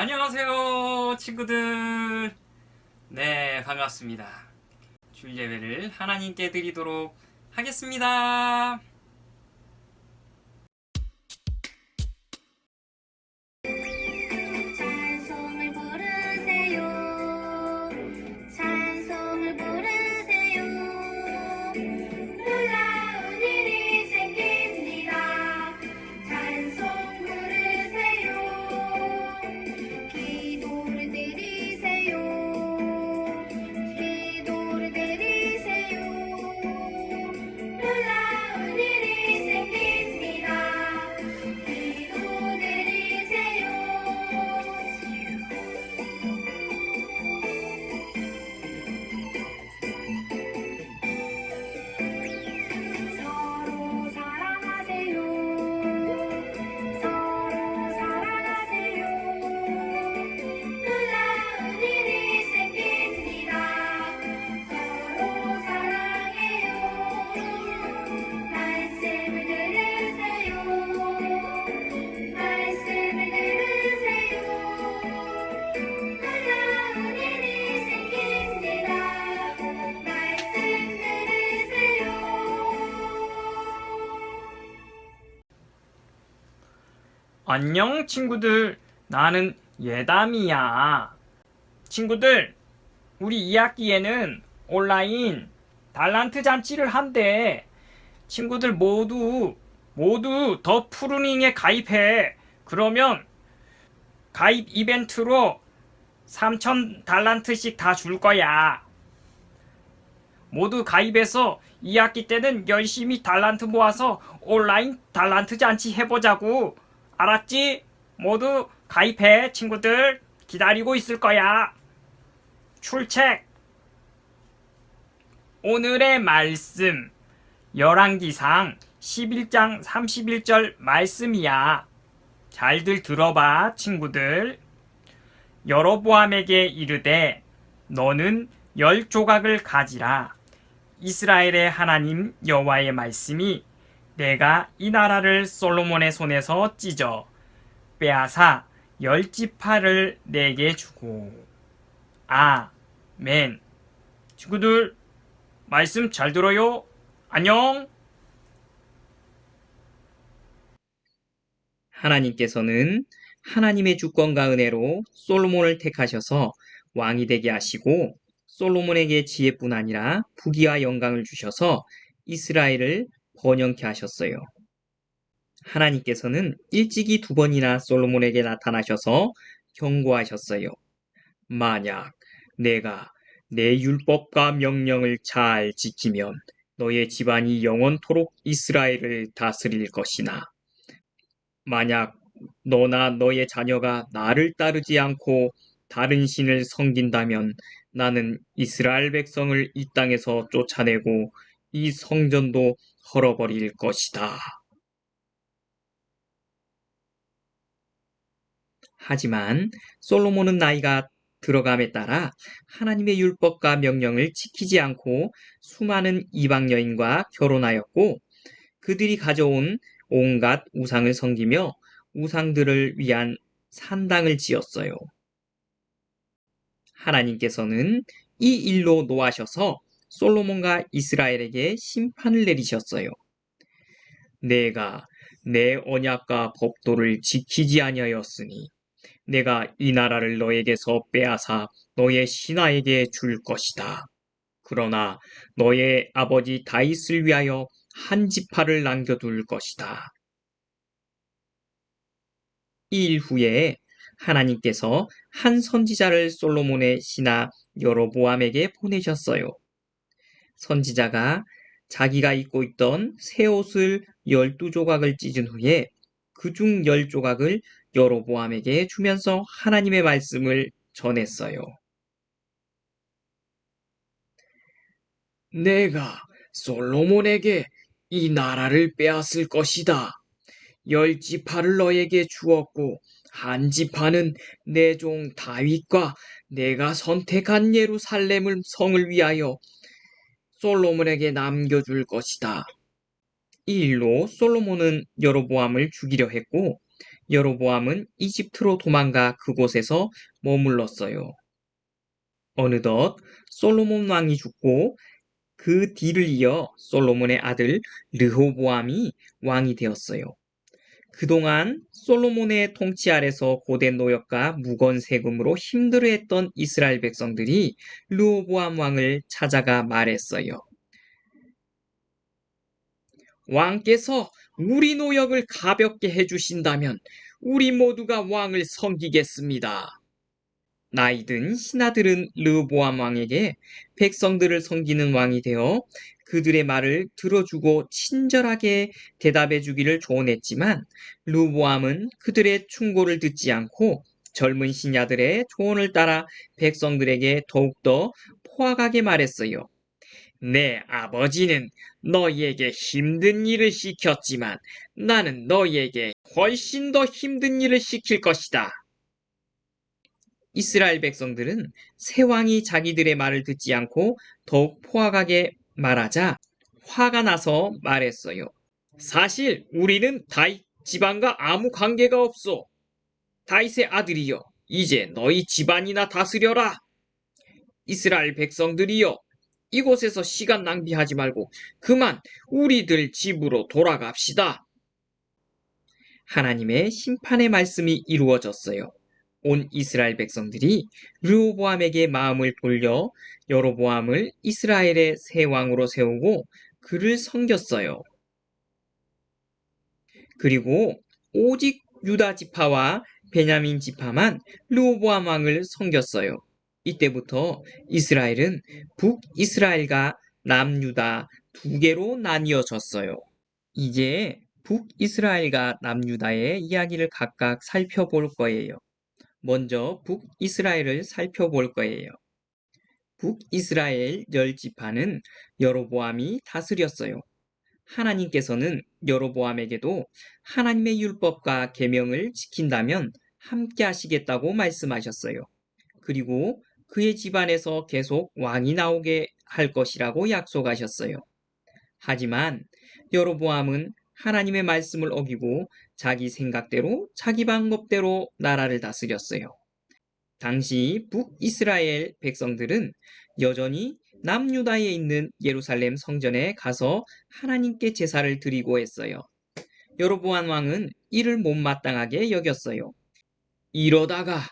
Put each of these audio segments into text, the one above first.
안녕하세요, 친구들. 네, 반갑습니다. 줄 예배를 하나님께 드리도록 하겠습니다. 찬송을 부르세요. 찬송을 부르세요. 놀라운 일이 생깁니다. 찬송 부르세요. 기도를 드리세요. 기도를 드리세요. 놀라운 일이 생깁니다. 기도 드리세요. 서로 사랑하세요. 서로 사랑하세요. 놀라운 일이 생깁니다. 서로 사랑해요. 말씀을 들으세요. 말씀을 들으세요. 놀라운 일이 생깁니다. 말씀 들으세요. 안녕, 친구들. 나는 예담이야. 친구들, 우리 2학기에는 온라인 달란트 잔치를 한대. 친구들 모두 더 푸르닝에 가입해. 그러면 가입 이벤트로 3,000 달란트씩 다 줄 거야. 모두 가입해서 2학기 때는 열심히 달란트 모아서 온라인 달란트 잔치 해보자고. 알았지? 모두 가입해, 친구들. 기다리고 있을 거야. 출첵. 오늘의 말씀. 열왕기상 11장 31절 말씀이야. 잘들 들어봐, 친구들. 여로보암에게 이르되 너는 10조각을 가지라. 이스라엘의 하나님 여호와의 말씀이 내가 이 나라를 솔로몬의 손에서 찢어 빼앗아 10지파를 내게 주고. 아멘. 친구들, 말씀 잘 들어요. 안녕. 하나님께서는 하나님의 주권과 은혜로 솔로몬을 택하셔서 왕이 되게 하시고 솔로몬에게 지혜뿐 아니라 부귀와 영광을 주셔서 이스라엘을 번영케 하셨어요. 하나님께서는 일찍이 2번이나 솔로몬에게 나타나셔서 경고하셨어요. 만약 내가 내 율법과 명령을 잘 지키면 너의 집안이 영원토록 이스라엘을 다스릴 것이나 만약 너나 너의 자녀가 나를 따르지 않고 다른 신을 섬긴다면 나는 이스라엘 백성을 이 땅에서 쫓아내고 이 성전도 헐어버릴 것이다. 하지만 솔로몬은 나이가 들어감에 따라 하나님의 율법과 명령을 지키지 않고 수많은 이방 여인과 결혼하였고 그들이 가져온 온갖 우상을 섬기며 우상들을 위한 산당을 지었어요. 하나님께서는 이 일로 노하셔서 솔로몬과 이스라엘에게 심판을 내리셨어요. 내가 내 언약과 법도를 지키지 아니하였으니 내가 이 나라를 너에게서 빼앗아 너의 신하에게 줄 것이다. 그러나 너의 아버지 다윗을 위하여 한 지파를 남겨둘 것이다. 이 일 후에 하나님께서 한 선지자를 솔로몬의 신하 여로보암에게 보내셨어요. 선지자가 자기가 입고 있던 새 옷을 12조각을 찢은 후에 그중 10조각을 여로보암에게 주면서 하나님의 말씀을 전했어요. 내가 솔로몬에게 이 나라를 빼앗을 것이다. 10지파를 너에게 주었고 한 지파는 내 종 다윗과 내가 선택한 예루살렘을 성을 위하여 솔로몬에게 남겨줄 것이다. 이 일로 솔로몬은 여로보암을 죽이려 했고 여로보암은 이집트로 도망가 그곳에서 머물렀어요. 어느덧 솔로몬 왕이 죽고 그 뒤를 이어 솔로몬의 아들 르호보암이 왕이 되었어요. 그동안 솔로몬의 통치 아래서 고된 노역과 무거운 세금으로 힘들어했던 이스라엘 백성들이 르호보암 왕을 찾아가 말했어요. 왕께서 우리 노역을 가볍게 해주신다면 우리 모두가 왕을 섬기겠습니다. 나이든 신하들은 르호보암 왕에게 백성들을 섬기는 왕이 되어 그들의 말을 들어주고 친절하게 대답해 주기를 조언했지만 르호보암은 그들의 충고를 듣지 않고 젊은 신하들의 조언을 따라 백성들에게 더욱더 포악하게 말했어요. 내 아버지는 너희에게 힘든 일을 시켰지만 나는 너희에게 훨씬 더 힘든 일을 시킬 것이다. 이스라엘 백성들은 새 왕이 자기들의 말을 듣지 않고 더욱 포악하게 말하자 화가 나서 말했어요. 사실 우리는 다윗 집안과 아무 관계가 없소. 다윗의 아들이여, 이제 너희 집안이나 다스려라. 이스라엘 백성들이여, 이곳에서 시간 낭비하지 말고 그만 우리들 집으로 돌아갑시다. 하나님의 심판의 말씀이 이루어졌어요. 온 이스라엘 백성들이 르호보암에게 마음을 돌려 여로보암을 이스라엘의 새 왕으로 세우고 그를 섬겼어요. 그리고 오직 유다 지파와 베냐민 지파만 르호보암 왕을 섬겼어요. 이때부터 이스라엘은 북이스라엘과 남유다 두 개로 나뉘어졌어요. 이제 북이스라엘과 남유다의 이야기를 각각 살펴볼 거예요. 먼저 북이스라엘을 살펴볼 거예요. 북이스라엘 10지파는 여로보암이 다스렸어요. 하나님께서는 여로보암에게도 하나님의 율법과 계명을 지킨다면 함께 하시겠다고 말씀하셨어요. 그리고 그의 집안에서 계속 왕이 나오게 할 것이라고 약속하셨어요. 하지만 여로보암은 하나님의 말씀을 어기고 자기 생각대로 자기 방법대로 나라를 다스렸어요. 당시 북이스라엘 백성들은 여전히 남유다에 있는 예루살렘 성전에 가서 하나님께 제사를 드리고 했어요. 여로보암 왕은 이를 못마땅하게 여겼어요. 이러다가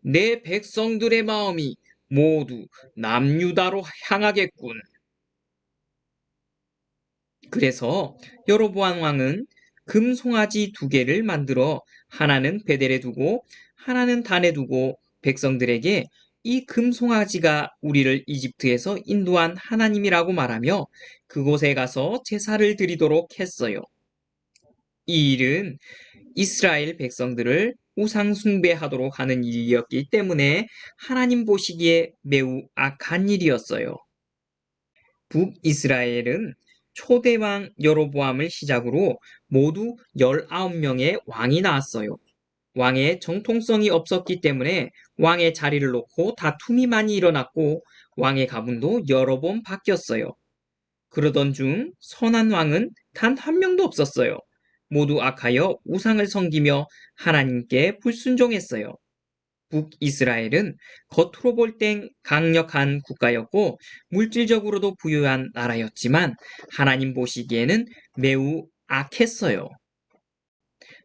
내 백성들의 마음이 모두 남유다로 향하겠군. 그래서 여로보암 왕은 금송아지 2개를 만들어 하나는 베델에 두고 하나는 단에 두고 백성들에게 이 금송아지가 우리를 이집트에서 인도한 하나님이라고 말하며 그곳에 가서 제사를 드리도록 했어요. 이 일은 이스라엘 백성들을 우상 숭배하도록 하는 일이었기 때문에 하나님 보시기에 매우 악한 일이었어요. 북이스라엘은 초대왕 여로보암을 시작으로 모두 19명의 왕이 나왔어요. 왕의 정통성이 없었기 때문에 왕의 자리를 놓고 다툼이 많이 일어났고 왕의 가문도 여러 번 바뀌었어요. 그러던 중 선한 왕은 단 한 명도 없었어요. 모두 악하여 우상을 섬기며 하나님께 불순종했어요. 북이스라엘은 겉으로 볼 땐 강력한 국가였고 물질적으로도 부유한 나라였지만 하나님 보시기에는 매우 악했어요.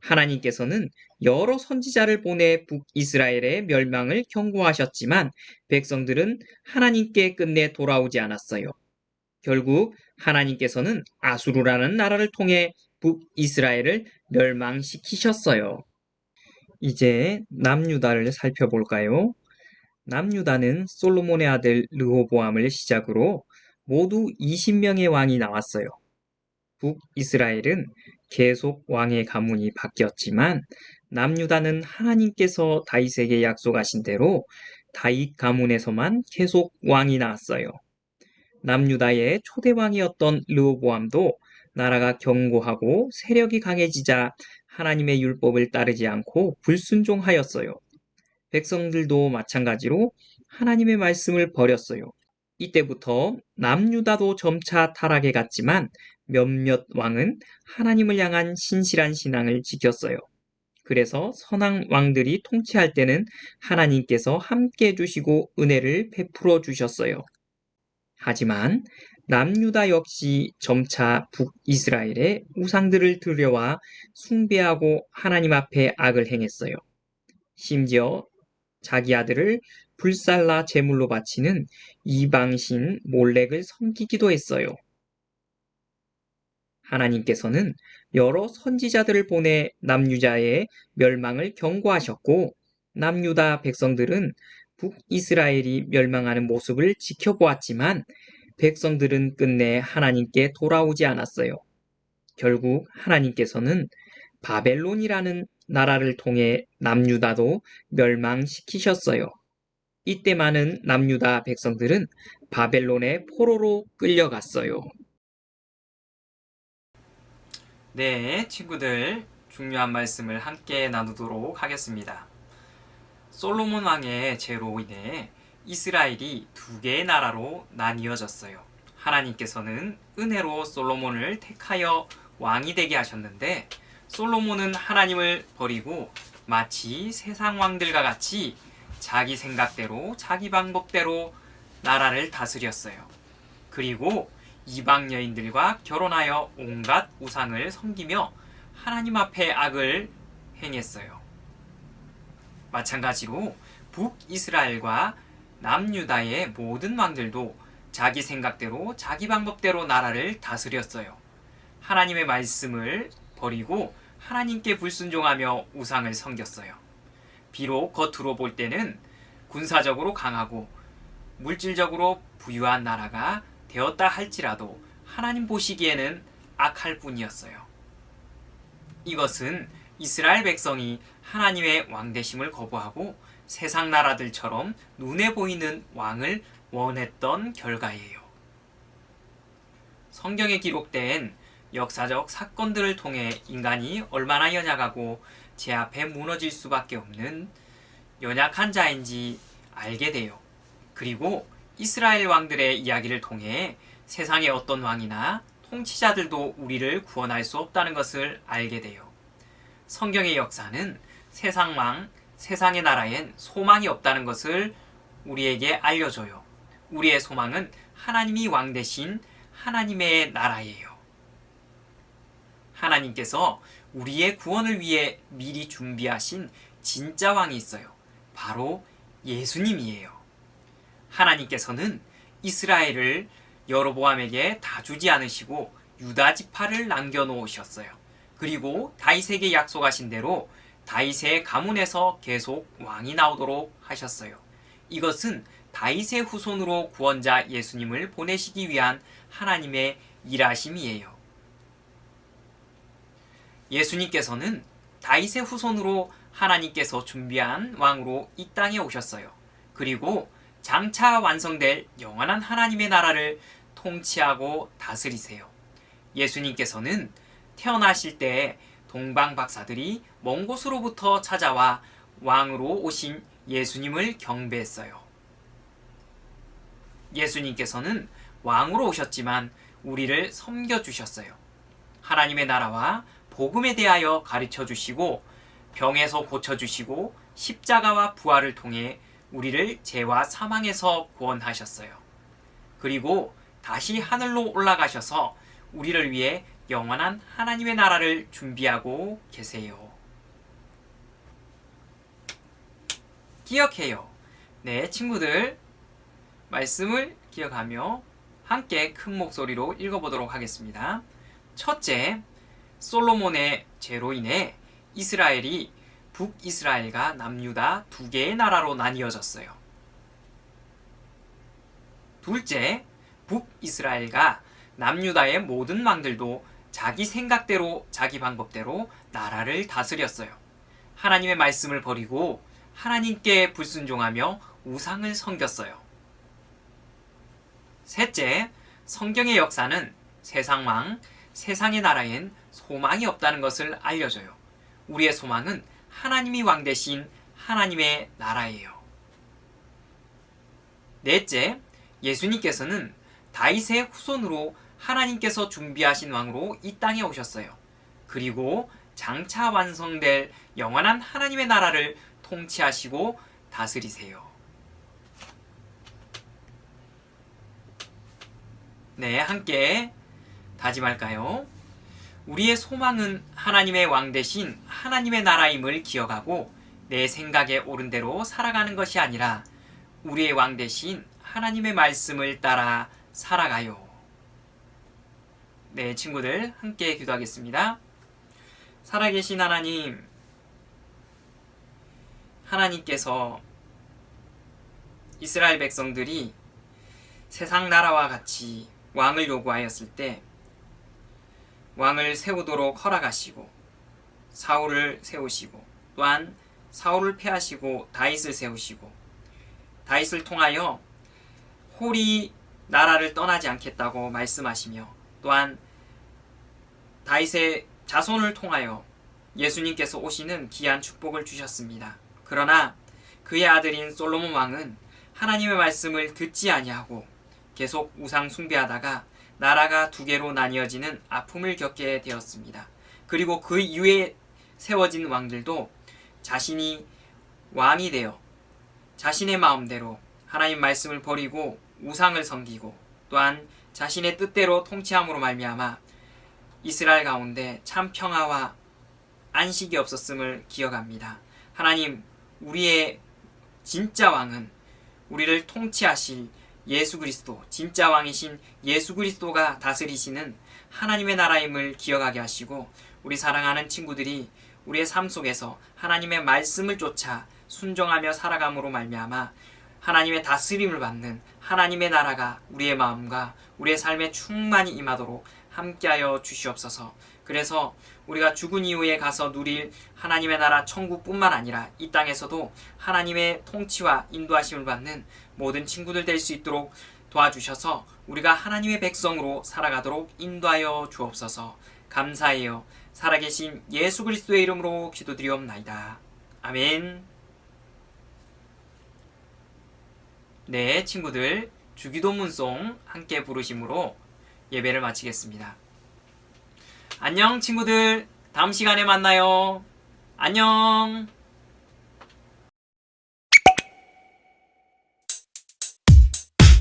하나님께서는 여러 선지자를 보내 북이스라엘의 멸망을 경고하셨지만 백성들은 하나님께 끝내 돌아오지 않았어요. 결국 하나님께서는 아수르라는 나라를 통해 북이스라엘을 멸망시키셨어요. 이제 남유다를 살펴볼까요? 남유다는 솔로몬의 아들 르호보암을 시작으로 모두 20명의 왕이 나왔어요. 북이스라엘은 계속 왕의 가문이 바뀌었지만 남유다는 하나님께서 다윗에게 약속하신 대로 다윗 가문에서만 계속 왕이 나왔어요. 남유다의 초대왕이었던 르호보암도 나라가 견고하고 세력이 강해지자 하나님의 율법을 따르지 않고 불순종하였어요. 백성들도 마찬가지로 하나님의 말씀을 버렸어요. 이때부터 남유다도 점차 타락해 갔지만 몇몇 왕은 하나님을 향한 신실한 신앙을 지켰어요. 그래서 선한 왕들이 통치할 때는 하나님께서 함께 해주시고 은혜를 베풀어 주셨어요. 하지만 남유다 역시 점차 북이스라엘의 우상들을 들여와 숭배하고 하나님 앞에 악을 행했어요. 심지어 자기 아들을 불살라 제물로 바치는 이방신 몰렉을 섬기기도 했어요. 하나님께서는 여러 선지자들을 보내 남유다의 멸망을 경고하셨고, 남유다 백성들은 북이스라엘이 멸망하는 모습을 지켜보았지만 백성들은 끝내 하나님께 돌아오지 않았어요. 결국 하나님께서는 바벨론이라는 나라를 통해 남유다도 멸망시키셨어요. 이때 많은 남유다 백성들은 바벨론의 포로로 끌려갔어요. 네, 친구들, 중요한 말씀을 함께 나누도록 하겠습니다. 솔로몬 왕의 죄로 인해 이스라엘이 두 개의 나라로 나뉘어졌어요. 하나님께서는 은혜로 솔로몬을 택하여 왕이 되게 하셨는데, 솔로몬은 하나님을 버리고 마치 세상 왕들과 같이 자기 생각대로, 자기 방법대로 나라를 다스렸어요. 그리고 이방 여인들과 결혼하여 온갖 우상을 섬기며 하나님 앞에 악을 행했어요. 마찬가지로 북이스라엘과 남유다의 모든 왕들도 자기 생각대로, 자기 방법대로 나라를 다스렸어요. 하나님의 말씀을 버리고 하나님께 불순종하며 우상을 섬겼어요. 비록 겉으로 볼 때는 군사적으로 강하고 물질적으로 부유한 나라가 되었다 할지라도 하나님 보시기에는 악할 뿐이었어요. 이것은 이스라엘 백성이 하나님의 왕되심을 거부하고 세상 나라들처럼 눈에 보이는 왕을 원했던 결과예요. 성경에 기록된 역사적 사건들을 통해 인간이 얼마나 연약하고 제 앞에 무너질 수밖에 없는 연약한 자인지 알게 돼요. 그리고 이스라엘 왕들의 이야기를 통해 세상의 어떤 왕이나 통치자들도 우리를 구원할 수 없다는 것을 알게 돼요. 성경의 역사는 세상 왕, 세상의 나라엔 소망이 없다는 것을 우리에게 알려줘요. 우리의 소망은 하나님이 왕 되신 하나님의 나라예요. 하나님께서 우리의 구원을 위해 미리 준비하신 진짜 왕이 있어요. 바로 예수님이에요. 하나님께서는 이스라엘을 여로보암에게 다 주지 않으시고 유다 지파를 남겨놓으셨어요. 그리고 다윗에게 약속하신 대로 다윗의 가문에서 계속 왕이 나오도록 하셨어요. 이것은 다윗의 후손으로 구원자 예수님을 보내시기 위한 하나님의 일하심이에요. 예수님께서는 다윗의 후손으로 하나님께서 준비한 왕으로 이 땅에 오셨어요. 그리고 장차 완성될 영원한 하나님의 나라를 통치하고 다스리세요. 예수님께서는 태어나실 때 동방 박사들이 먼 곳으로부터 찾아와 왕으로 오신 예수님을 경배했어요. 예수님께서는 왕으로 오셨지만 우리를 섬겨주셨어요. 하나님의 나라와 복음에 대하여 가르쳐 주시고 병에서 고쳐주시고 십자가와 부활을 통해 우리를 죄와 사망에서 구원하셨어요. 그리고 다시 하늘로 올라가셔서 우리를 위해 영원한 하나님의 나라를 준비하고 계세요. 기억해요. 네, 친구들, 말씀을 기억하며 함께 큰 목소리로 읽어보도록 하겠습니다. 첫째, 솔로몬의 죄로 인해 이스라엘이 북이스라엘과 남유다 두 개의 나라로 나뉘어졌어요. 둘째, 북이스라엘과 남유다의 모든 왕들도 자기 생각대로, 자기 방법대로 나라를 다스렸어요. 하나님의 말씀을 버리고 하나님께 불순종하며 우상을 섬겼어요. 셋째, 성경의 역사는 세상 왕, 세상의 나라엔 소망이 없다는 것을 알려줘요. 우리의 소망은 하나님이 왕 되신 하나님의 나라예요. 넷째, 예수님께서는 다윗의 후손으로 하나님께서 준비하신 왕으로 이 땅에 오셨어요. 그리고 장차 완성될 영원한 하나님의 나라를 통치하시고 다스리세요. 네, 함께 다짐할까요? 우리의 소망은 하나님의 왕 대신 하나님의 나라임을 기억하고 내 생각에 옳은 대로 살아가는 것이 아니라 우리의 왕 대신 하나님의 말씀을 따라 살아가요. 네, 친구들 함께 기도하겠습니다. 살아계신 하나님, 하나님께서 이스라엘 백성들이 세상 나라와 같이 왕을 요구하였을 때 왕을 세우도록 허락하시고 사울을 세우시고 또한 사울을 패하시고 다윗을 세우시고 다윗을 통하여 홀이 나라를 떠나지 않겠다고 말씀하시며 또한 다윗의 자손을 통하여 예수님께서 오시는 귀한 축복을 주셨습니다. 그러나 그의 아들인 솔로몬 왕은 하나님의 말씀을 듣지 아니하고 계속 우상 숭배하다가 나라가 두 개로 나뉘어지는 아픔을 겪게 되었습니다. 그리고 그 이후에 세워진 왕들도 자신이 왕이 되어 자신의 마음대로 하나님 말씀을 버리고 우상을 섬기고 또한 자신의 뜻대로 통치함으로 말미암아 이스라엘 가운데 참 평화와 안식이 없었음을 기억합니다. 하나님, 우리의 진짜 왕은 우리를 통치하실 예수 그리스도, 진짜 왕이신 예수 그리스도가 다스리시는 하나님의 나라임을 기억하게 하시고 우리 사랑하는 친구들이 우리의 삶 속에서 하나님의 말씀을 쫓아 순종하며 살아감으로 말미암아 하나님의 다스림을 받는 하나님의 나라가 우리의 마음과 우리의 삶에 충만히 임하도록 함께하여 주시옵소서. 그래서 우리가 죽은 이후에 가서 누릴 하나님의 나라 천국뿐만 아니라 이 땅에서도 하나님의 통치와 인도하심을 받는 모든 친구들 될 수 있도록 도와주셔서 우리가 하나님의 백성으로 살아가도록 인도하여 주옵소서. 감사해요. 살아계신 예수 그리스도의 이름으로 기도드리옵나이다. 아멘. 네, 친구들, 주기도문송 함께 부르심으로 예배를 마치겠습니다. 안녕 친구들, 다음 시간에 만나요. 안녕.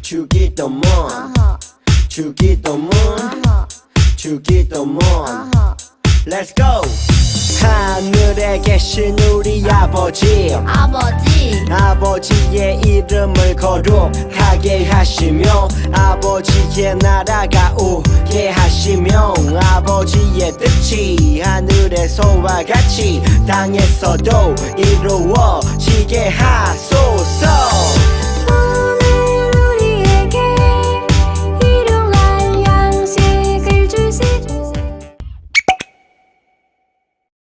주기도문 주기도문 주기도문 Let's go! 하늘에 계신 우리 아버지의 이름을 거룩하게 하시며 아버지의 나라가 오게 하시며 아버지의 뜻이 하늘에서와 같이 땅에서도 이루어지게 하소서.